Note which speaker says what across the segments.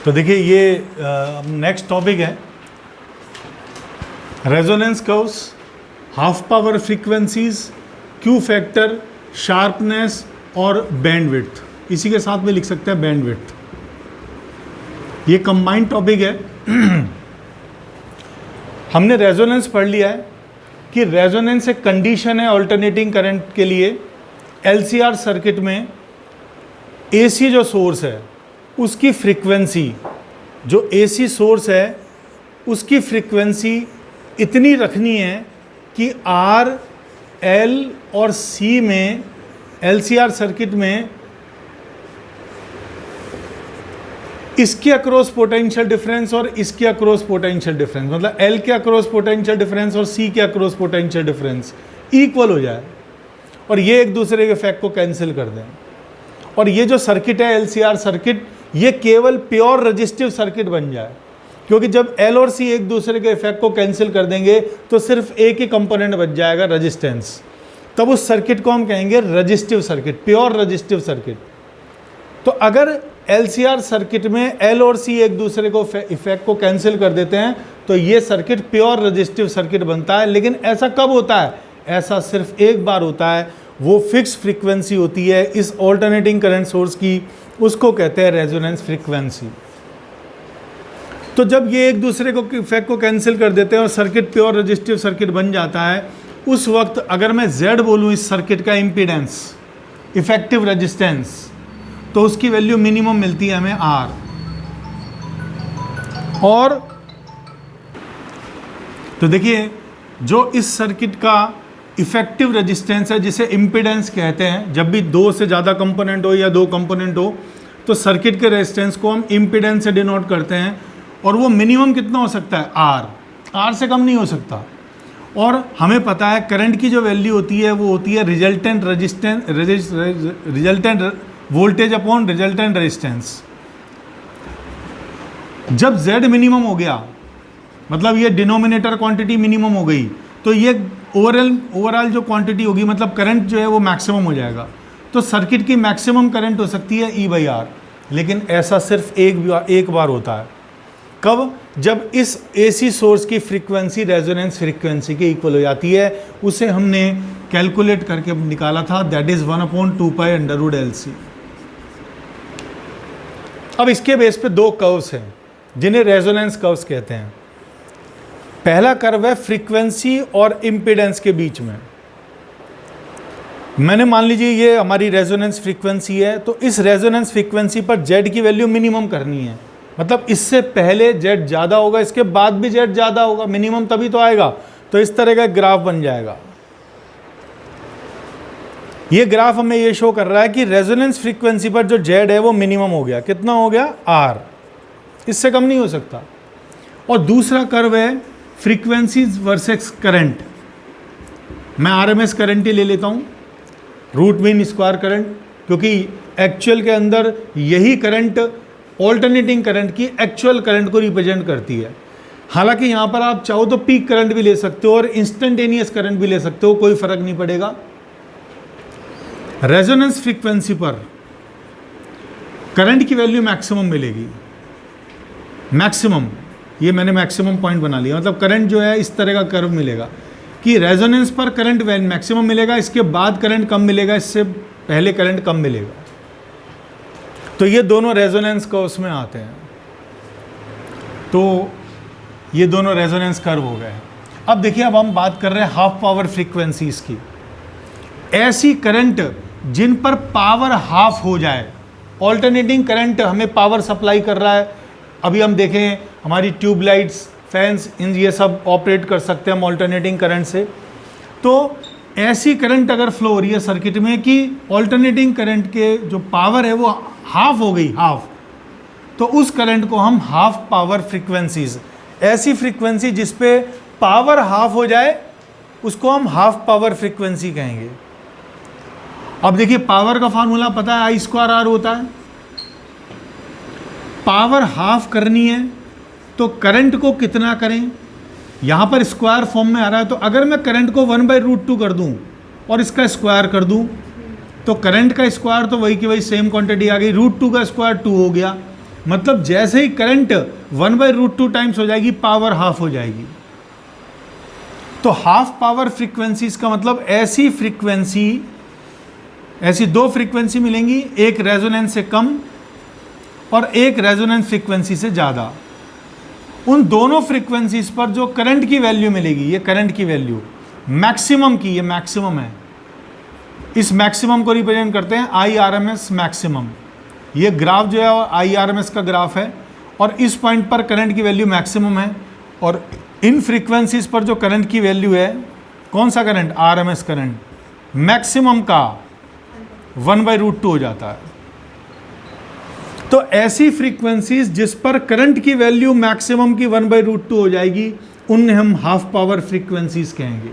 Speaker 1: तो देखिए ये नेक्स्ट टॉपिक है resonance curves, half power frequencies, Q factor, sharpness और बैंडविड्थ। इसी के साथ में लिख सकते हैं बैंडविड्थ। ये कंबाइंड टॉपिक है। हमने रेजोनेंस पढ़ लिया है कि रेजोनेंस एक कंडीशन है अल्टरनेटिंग करंट के लिए। एलसीआर सर्किट में एसी जो सोर्स है उसकी फ्रीक्वेंसी, जो एसी सोर्स है उसकी फ्रीक्वेंसी इतनी रखनी है कि आर, एल और सी में, एलसीआर सर्किट में इसके अक्रॉस पोटेंशियल डिफरेंस और इसके अक्रॉस पोटेंशियल डिफरेंस, मतलब एल के अक्रॉस पोटेंशियल डिफरेंस और सी के अक्रॉस पोटेंशियल डिफरेंस इक्वल हो जाए और ये एक दूसरे के इफेक्ट को कैंसिल कर दें। और ये जो सर्किट है एलसीआर सर्किट, ये केवल प्योर रेजिस्टिव सर्किट बन जाए, क्योंकि जब एल और सी एक दूसरे के इफेक्ट को कैंसिल कर देंगे तो सिर्फ एक ही कंपोनेंट बच जाएगा, रेजिस्टेंस। तब उस सर्किट को हम कहेंगे resistive circuit, pure resistive circuit. तो अगर एलसीआर सर्किट में एल और सी एक दूसरे को इफेक्ट को कैंसिल कर देते हैं तो ये सर्किट प्योर रेजिस्टिव सर्किट बनता है। लेकिन ऐसा कब होता है? ऐसा सिर्फ एक बार होता है, वो फिक्स फ्रीक्वेंसी होती है इस ऑल्टरनेटिंग करंट सोर्स की, उसको कहते हैं रेजोनेंस फ्रीक्वेंसी। तो जब ये एक दूसरे को इफेक्ट को कैंसिल कर देते हैं और सर्किट प्योर रेजिस्टिव सर्किट बन जाता है, उस वक्त अगर मैं Z बोलूँ इस सर्किट का इम्पीडेंस, इफेक्टिव रेजिस्टेंस, तो उसकी वैल्यू मिनिमम मिलती है हमें R। और तो देखिए जो इस सर्किट का इफेक्टिव रेजिस्टेंस है, जिसे इम्पीडेंस कहते हैं, जब भी दो से ज़्यादा कंपोनेंट हो या दो कंपोनेंट हो तो सर्किट के रेजिस्टेंस को हम इम्पीडेंस से डिनोट करते हैं। और वो मिनिमम कितना हो सकता है? R से कम नहीं हो सकता। और हमें पता है करंट की जो वैल्यू होती है वो होती है resultant resistance, resultant voltage upon resultant resistance. जब Z मिनिमम हो गया, मतलब ये डिनोमिनेटर क्वांटिटी मिनिमम हो गई, तो ये ओवरऑल जो क्वांटिटी होगी, मतलब करंट जो है वो मैक्सिमम हो जाएगा। तो सर्किट की मैक्सिमम करंट हो सकती है E/R। लेकिन ऐसा सिर्फ एक बार होता है। कब? जब इस AC सोर्स की फ्रीक्वेंसी रेजोनेंस फ्रीक्वेंसी के इक्वल हो जाती है। उसे हमने कैलकुलेट करके निकाला था, दैट इज 1/2π√LC। अब इसके बेस पे दो कर्व्स हैं जिन्हें रेजोनेंस कर्व्स कहते हैं। पहला कर्व है फ्रीक्वेंसी और इम्पीडेंस के बीच में। मैंने मान लीजिए ये हमारी रेजोनेंस फ्रीक्वेंसी है, तो इस रेजोनेंस फ्रीक्वेंसी पर Z की वैल्यू मिनिमम करनी है। मतलब इससे पहले Z ज़्यादा होगा, इसके बाद भी Z ज़्यादा होगा, मिनिमम तभी तो आएगा। तो इस तरह का ग्राफ बन जाएगा। ये ग्राफ हमें ये शो कर रहा है कि रेजोनेंस फ्रीक्वेंसी पर जो Z है वो मिनिमम हो गया। कितना हो गया? R। इससे कम नहीं हो सकता। और दूसरा कर्व है फ्रीक्वेंसीज वर्सेस करंट। मैं RMS करंट ही ले लेता हूँ, रूट मीन स्क्वायर करंट, क्योंकि एक्चुअल के अंदर यही करंट ऑल्टरनेटिंग करंट की एक्चुअल करंट को रिप्रेजेंट करती है। हालांकि यहाँ पर आप चाहो तो पीक करंट भी ले सकते हो और इंस्टेंटेनियस करंट भी ले सकते हो, कोई फर्क नहीं पड़ेगा। रेजोनेंस फ्रीक्वेंसी पर करंट की वैल्यू मैक्सिमम मिलेगी। मैक्सिमम, ये मैंने मैक्सिमम पॉइंट बना लिया, मतलब करंट जो है इस तरह का कर्व मिलेगा कि रेजोनेंस पर करंट मैक्सिमम मिलेगा, इसके बाद करंट कम मिलेगा, इससे पहले करंट कम मिलेगा। तो ये दोनों रेजोनेंस कर्व्स में आते हैं। तो ये दोनों रेजोनेंस कर्व हो गए। अब देखिए, अब हम बात कर रहे हैं हाफ पावर फ्रीक्वेंसीज की। ऐसी करंट जिन पर पावर हाफ हो जाए। ऑल्टरनेटिंग करंट हमें पावर सप्लाई कर रहा है। अभी हम देखें हमारी ट्यूबलाइट्स, फैंस, इन ये सब ऑपरेट कर सकते हैं हम ऑल्टरनेटिंग करंट से। तो ऐसी करंट अगर फ्लो हो रही है सर्किट में कि ऑल्टरनेटिंग करंट के जो पावर है वो हाफ हो गई, हाफ, तो उस करंट को हम हाफ पावर फ्रीक्वेंसीज, ऐसी फ्रीक्वेंसी जिस पे पावर हाफ हो जाए उसको हम हाफ पावर फ्रीक्वेंसी कहेंगे। अब देखिए, पावर का फार्मूला पता है, I²R होता है। पावर हाफ करनी है तो करंट को कितना करें, यहाँ पर स्क्वायर फॉर्म में आ रहा है। तो अगर मैं करंट को 1/√2 कर दूँ और इसका स्क्वायर कर दूँ तो करंट का स्क्वायर तो वही की वही सेम क्वांटिटी आ गई, √2 का स्क्वायर 2 हो गया। मतलब जैसे ही करंट 1/√2 टाइम्स हो जाएगी, पावर हाफ हो जाएगी। तो हाफ पावर फ्रीक्वेंसीज का मतलब ऐसी फ्रीक्वेंसी, ऐसी दो फ्रीक्वेंसी मिलेंगी, एक रेजोनेंस से कम और एक रेजोनेंस फ्रीक्वेंसी से ज़्यादा। उन दोनों फ्रीक्वेंसीज पर जो करंट की वैल्यू मिलेगी, ये करंट की वैल्यू मैक्सिमम की, ये मैक्सिमम है, इस मैक्सिमम को रिप्रेजेंट करते हैं IRMS मैक्सिमम। ये ग्राफ जो है IRMS का ग्राफ है और इस पॉइंट पर करंट की वैल्यू मैक्सिमम है और इन फ्रीक्वेंसीज पर जो करंट की वैल्यू है, कौन सा करंट, RMS करंट, मैक्सिमम का 1/√2 हो जाता है। तो ऐसी फ्रीक्वेंसीज जिस पर करंट की वैल्यू मैक्सिमम की 1/√2 हो जाएगी, उन्हें हम हाफ पावर फ्रीक्वेंसीज कहेंगे।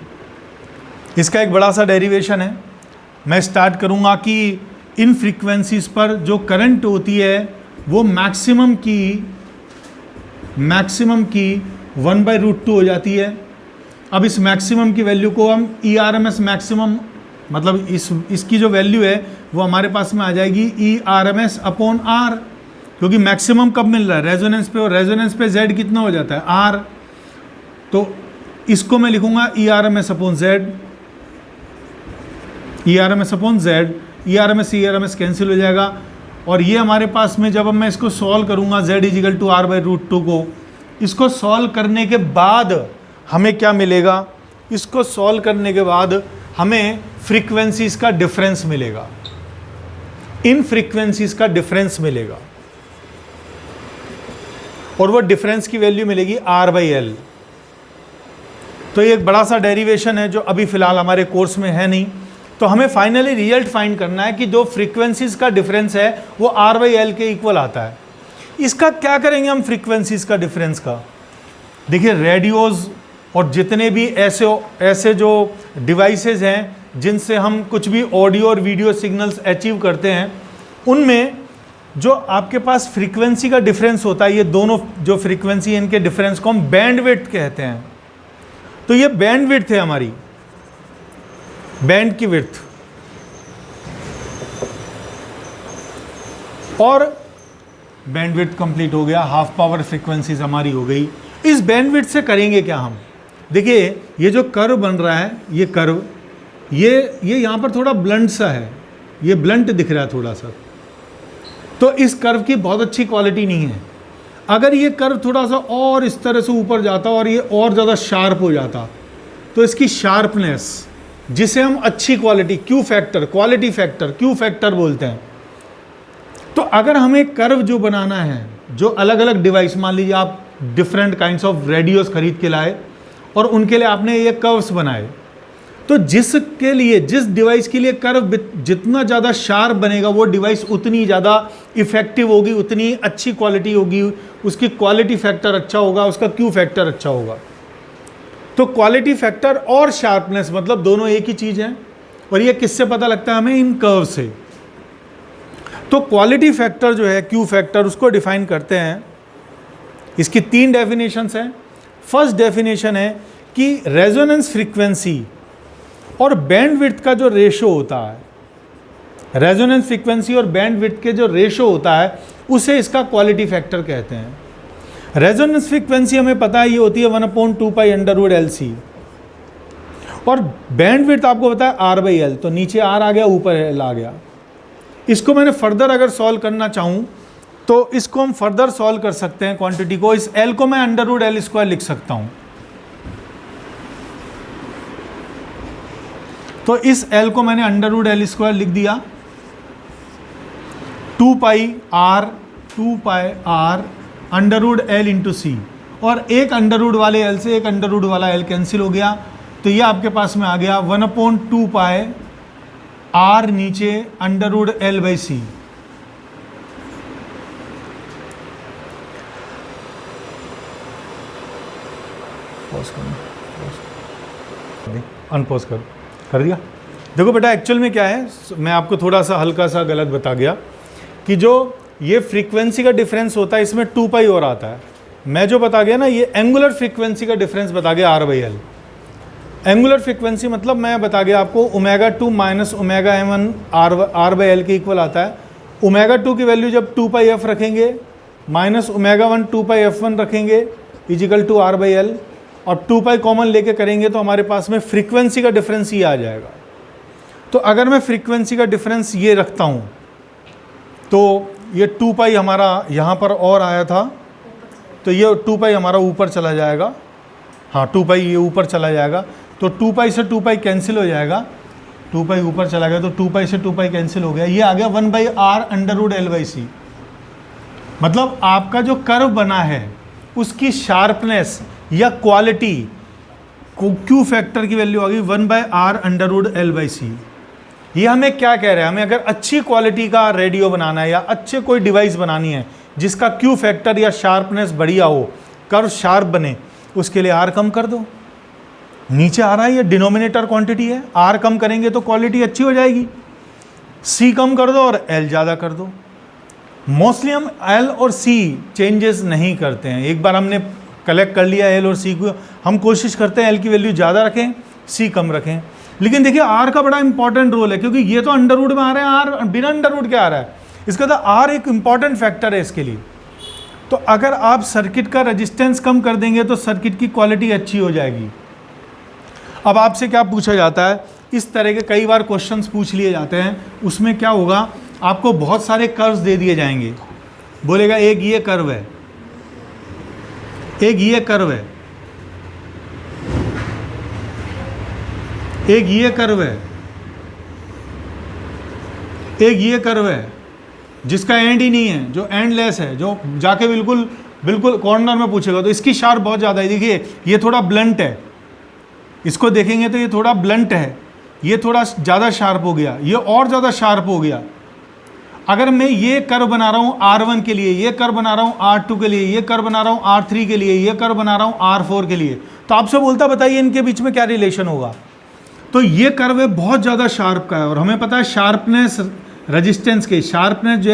Speaker 1: इसका एक बड़ा सा डेरिवेशन है। मैं स्टार्ट करूंगा कि इन फ्रीक्वेंसीज पर जो करंट होती है वो मैक्सिमम की 1/√2 हो जाती है। अब इस मैक्सिमम की वैल्यू को हम ERMS मैक्सिमम, मतलब इसकी जो वैल्यू है वो हमारे पास में आ जाएगी ERMS अपॉन R, क्योंकि मैक्सिमम कब मिल रहा है, रेजोनेंस पे, और रेजोनेंस पे Z कितना हो जाता है, R। तो इसको मैं लिखूंगा ERMS upon Z, ERMS upon Z, ERMS cancel हो जाएगा। और ये हमारे पास में जब मैं इसको सॉल्व करूंगा Z = R/√2 को, इसको सॉल्व करने के बाद हमें क्या मिलेगा, इसको सॉल्व करने के बाद हमें फ्रीक्वेंसीज का डिफरेंस मिलेगा, इन फ्रीक्वेंसीज का डिफरेंस मिलेगा और वो डिफरेंस की वैल्यू मिलेगी R/L। तो ये एक बड़ा सा डेरिवेशन है जो अभी फिलहाल हमारे कोर्स में है नहीं। तो हमें फाइनली रिजल्ट फाइंड करना है कि जो फ्रीक्वेंसीज का डिफरेंस है वो R/L के इक्वल आता है। इसका क्या करेंगे हम फ्रीक्वेंसीज का डिफरेंस का, देखिए रेडियोज़ और जितने भी ऐसे जो डिवाइसेस हैं जिनसे हम कुछ भी ऑडियो और वीडियो सिग्नल्स अचीव करते हैं, उनमें जो आपके पास फ्रीक्वेंसी का डिफरेंस होता है, ये दोनों जो फ्रीक्वेंसी इनके डिफरेंस को हम बैंडविड्थ कहते हैं। तो ये बैंडविड्थ है हमारी, बैंड की विड्थ। और बैंडविड्थ कंप्लीट हो गया, हाफ पावर फ्रीक्वेंसीज हमारी हो गई। इस बैंडविड्थ से करेंगे क्या हम, देखिए ये जो कर्व बन रहा है, ये कर्व, ये यहाँ पर थोड़ा ब्लंट सा है, ये ब्लंट दिख रहा है थोड़ा सा, तो इस कर्व की बहुत अच्छी क्वालिटी नहीं है। अगर ये कर्व थोड़ा सा और इस तरह से ऊपर जाता और ये और ज़्यादा शार्प हो जाता, तो इसकी शार्पनेस, जिसे हम अच्छी quality, Q factor, quality factor, Q factor बोलते हैं। तो अगर हमें कर्व जो बनाना है, जो अलग अलग डिवाइस, मान लीजिए आप डिफरेंट काइंड्स ऑफ रेडियोस खरीद के लाए और उनके लिए आपने ये कर्व्स बनाए, तो जिसके लिए, जिस डिवाइस के लिए कर्व जितना ज़्यादा शार्प बनेगा, वो डिवाइस उतनी ज़्यादा इफेक्टिव होगी, उतनी अच्छी क्वालिटी होगी, उसकी क्वालिटी फैक्टर अच्छा होगा, उसका क्यू फैक्टर अच्छा होगा। तो क्वालिटी फैक्टर और शार्पनेस मतलब दोनों एक ही चीज़ है। और ये किससे पता लगता है हमें, इन कर्व से। तो क्वालिटी फैक्टर जो है, क्यू फैक्टर, उसको डिफाइन करते हैं, इसकी 3 डेफिनेशंस हैं। फर्स्ट डेफिनेशन है कि रेजोनेंस फ्रीक्वेंसी और बैंडविड्थ का जो रेशो होता है, रेजोनेंस फ्रीक्वेंसी और बैंडविड्थ के जो रेशो होता है, उसे इसका क्वालिटी फैक्टर कहते हैं। रेजोनेंस फ्रीक्वेंसी हमें पता है ये होती है 1/2π√LC, और बैंडविड्थ आपको पता है R/L। तो नीचे R आ गया, ऊपर L आ गया। इसको मैंने फर्दर अगर सॉल्व करना चाहूँ तो इसको हम फर्दर सॉल्व कर सकते हैं क्वांटिटी को। इस L को मैं √L² लिख सकता हूँ। तो इस L को मैंने √L² लिख दिया, 2πr √L/C, और एक अंडर वाले L से एक अंडर वाला L कैंसिल हो गया। तो ये आपके पास में आ गया 1/2πr नीचे √L/C। अनपॉज कर दिया। देखो बेटा, एक्चुअल में क्या है, मैं आपको थोड़ा सा हल्का सा गलत बता गया कि जो ये फ्रीक्वेंसी का डिफरेंस होता है, इसमें 2π और आता है। मैं जो बता गया ना, ये एंगुलर फ्रीक्वेंसी का डिफरेंस बता गया R/L। एंगुलर फ्रीक्वेंसी मतलब मैं बता गया आपको ω2 - ω m1 R/L के इक्वल आता है। ω2 की वैल्यू जब 2πf रखेंगे, माइनस ओमेगा 1 2 पाई F1 रखेंगे is equal to R by L, और 2 पाई कॉमन लेके करेंगे तो हमारे पास में फ्रीक्वेंसी का डिफरेंस ये आ जाएगा। तो अगर मैं फ्रीक्वेंसी का डिफरेंस ये रखता हूँ तो ये 2 पाई हमारा यहाँ पर और आया था, तो ये 2 पाई हमारा ऊपर चला जाएगा। हाँ 2 पाई ये ऊपर चला जाएगा, तो 2 पाई से 2 पाई कैंसिल हो जाएगा, 2 पाई ऊपर चला गया तो 2 पाई से 2 पाई कैंसिल हो गया, ये आ गया 1 by R under root L by C. मतलब आपका जो कर्व बना है उसकी शार्पनेस या क्वालिटी क्यू फैक्टर की वैल्यू आ गई 1 by R under root L by C. ये हमें क्या कह रहे हैं, हमें अगर अच्छी क्वालिटी का रेडियो बनाना है या अच्छे कोई डिवाइस बनानी है जिसका क्यू फैक्टर या शार्पनेस बढ़िया हो, कर्व शार्प बने, उसके लिए आर कम कर दो। नीचे आ रहा है ये डिनोमिनेटर क्वांटिटी है, आर कम करेंगे तो क्वालिटी अच्छी हो जाएगी, सी कम कर दो और एल ज़्यादा कर दो। मोस्टली हम एल और सी चेंजेस नहीं करते हैं, एक बार हमने कलेक्ट कर लिया एल और सी को, हम कोशिश करते हैं एल की वैल्यू ज़्यादा रखें, सी कम रखें। लेकिन देखिए आर का बड़ा इंपॉर्टेंट रोल है, क्योंकि ये तो अंडर रूट में आ रहे हैं, आर बिना अंडर रूट के आ रहा है, इसका तो आर एक इंपॉर्टेंट फैक्टर है इसके लिए। तो अगर आप सर्किट का रेजिस्टेंस कम कर देंगे तो सर्किट की क्वालिटी अच्छी हो जाएगी। अब आपसे क्या पूछा जाता है, इस तरह के कई बार क्वेश्चंस पूछ लिए जाते हैं, उसमें क्या होगा, आपको बहुत सारे कर्व्स दे दिए जाएंगे, बोलेगा एक ये कर्व है, एक ये कर्व है, एक ये कर्व है, एक ये कर्व है जिसका एंड ही नहीं है, जो एंडलेस है, जो जाके बिल्कुल बिल्कुल कॉर्नर में पूछेगा, तो इसकी शार्प बहुत ज़्यादा है। देखिए ये थोड़ा ब्लंट है, इसको देखेंगे तो ये थोड़ा ब्लंट है, ये थोड़ा ज़्यादा शार्प हो गया, ये और ज़्यादा शार्प हो गया। अगर मैं ये कर्व बना रहा हूँ R1 के लिए, ये कर्व बना रहा हूँ R2 के लिए, ये कर्व बना रहा हूँ R3 के लिए, ये कर्व बना रहा हूँ R4 के लिए, तो आपसे बोलता बताइए इनके बीच में क्या रिलेशन होगा। तो ये कर्व है बहुत ज़्यादा शार्प का है, और हमें पता है शार्पनेस रेजिस्टेंस के, शार्पनेस जो